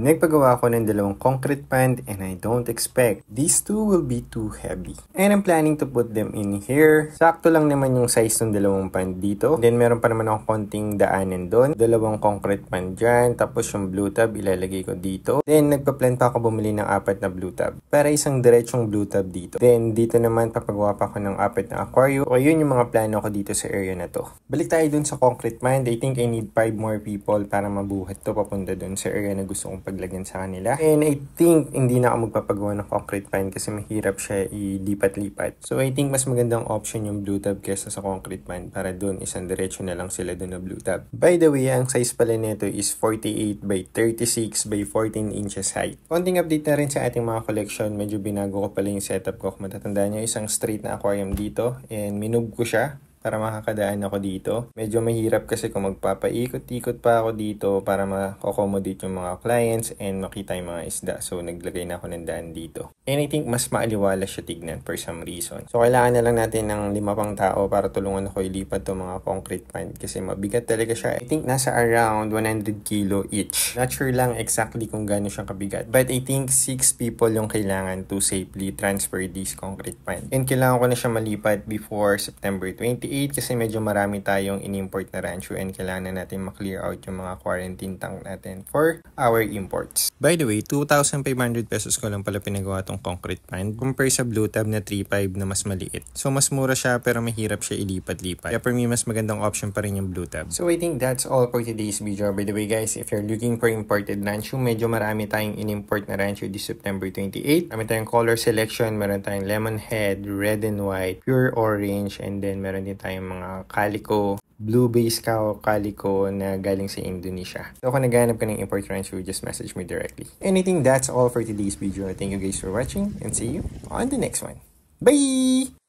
Nagpagawa ako ng dalawang concrete pand and I don't expect these two will be too heavy. And I'm planning to put them in here. Sakto lang naman yung size ng dalawang pand dito. Then meron pa naman ako konting daanan doon. Dalawang concrete pand dyan. Tapos yung blue tub ilalagay ko dito. Then nagpa-plan pa ako bumili ng 4 na blue tub. Para isang diretsong blue tub dito. Then dito naman papagawa pa ako ng 4 na aquarium. O yun yung mga plano ko dito sa area na to. Balik tayo dun sa concrete pand. I think I need 5 more people para mabuhat to papunta dun sa area na gusto kong paglagyan sa kanila. And I think hindi na ako magpapagawa ng concrete pand kasi mahirap siya ilipat-lipat. So I think mas magandang option yung blue tub kesa sa concrete pand para dun isang diretso na lang sila dun na blue tub. By the way, ang size pala nito is 48 by 36 by 14 inches height. Konting update na rin sa ating mga collection. Medyo binago ko pala yung setup ko. Kung matatandaan nyo, isang straight na aquarium dito and minove ko siya para makakadaan ako dito. Medyo mahirap kasi kung magpapaikot-ikot pa ako dito para ma-accommodate yung mga clients and makita yung mga isda. So, naglagay na ako ng daan dito. And I think mas maaliwala siya tignan for some reason. So, kailangan na lang natin ng 5 pang tao para tulungan ako ilipat itong mga concrete pand kasi mabigat talaga siya. I think nasa around 100 kilo each. Not sure lang exactly kung gaano siyang kabigat. But I think 6 people yung kailangan to safely transfer this concrete pand. And kailangan ko na siya malipat before September 28 kasi medyo marami tayong in-import na rancho and kailangan na natin ma-clear out yung mga quarantine tank natin for our imports. By the way, 2,500 pesos ko lang pala pinagawa tong concrete pand compare sa blue tub na 3.5 na mas maliit. So mas mura siya pero mahirap siya ilipat-lipat. Kaya for me, mas magandang option pa rin yung blue tub. So I think that's all for today's video. By the way guys, if you're looking for imported rancho, medyo marami tayong in-import na rancho this September 28. Marami tayong color selection, meron tayong lemon head, red and white, pure orange, and then meron din tayong mga calico, blue base calico na galing sa Indonesia. So kung naghahanap ka ng import rancho, just message me directly. And I think that's all for today's video. Thank you guys for watching and see you on the next one. Bye!